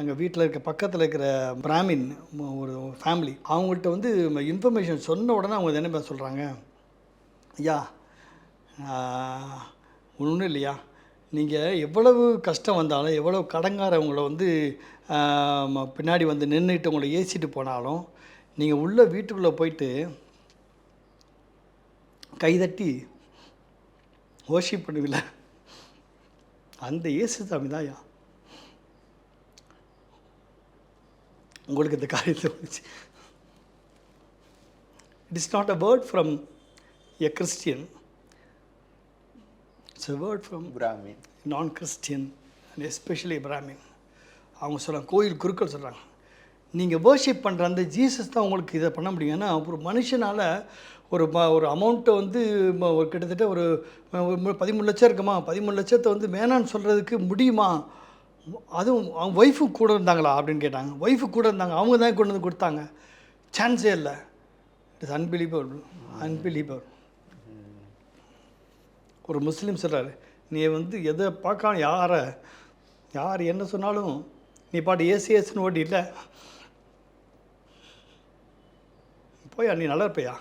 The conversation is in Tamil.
எங்கள் வீட்டில் இருக்க பக்கத்தில் இருக்கிற பிராமின் ஒரு ஃபேமிலி அவங்கள்ட்ட வந்து இன்ஃபர்மேஷன் சொன்ன உடனே அவங்க என்ன சொல்கிறாங்க, ஐயா ஒன்றும் இல்லையா, நீங்கள் எவ்வளவு கஷ்டம் வந்தாலும் எவ்வளவு கடங்காரவங்களை வந்து பின்னாடி வந்து நின்றுட்டு உங்களை ஏசிட்டு போனாலும் நீங்கள் உள்ள வீட்டுக்குள்ளே போயிட்டு கைதட்டி வர்ஷிப் பண்ணுவில்ல, அந்த இயேசு சாமி தான் ஐயா உங்களுக்கு இந்த காரியத்தை வந்துச்சு. It is not a word from a Christian, it's a word from Brahmin, நான் கிறிஸ்டியன் அண்ட் எஸ்பெஷலி பிராமின். அவங்க சொல்கிறாங்க, கோயில் குருக்கள் சொல்கிறாங்க, நீங்கள் வர்ஷிப் பண்ணுற அந்த ஜீசஸ் தான் உங்களுக்கு இதை பண்ண முடியும். ஏன்னா ஒரு மனுஷனால் ஒரு அமௌண்ட்டை வந்து ஒரு கிட்டத்தட்ட ஒரு 13 லட்சம் இருக்குமா, 13 லட்சத்தை வந்து வேணான்னு சொல்கிறதுக்கு முடியுமா? அதுவும் அவங்க ஒய்ஃபு கூட இருந்தாங்களா அப்படின்னு கேட்டாங்க. ஒய்ஃபு கூட இருந்தாங்க, அவங்க தான் கொண்டு வந்து கொடுத்தாங்க. சான்ஸே இல்லை. It is unbelievable. ஒரு முஸ்லீம் சொல்கிறார், நீ வந்து எதை பார்க்க யார் என்ன சொன்னாலும் நீ பாட்டு ஏசுன்னு ஓடி இல்லை போயா, நீ நல்லா இருப்பையா,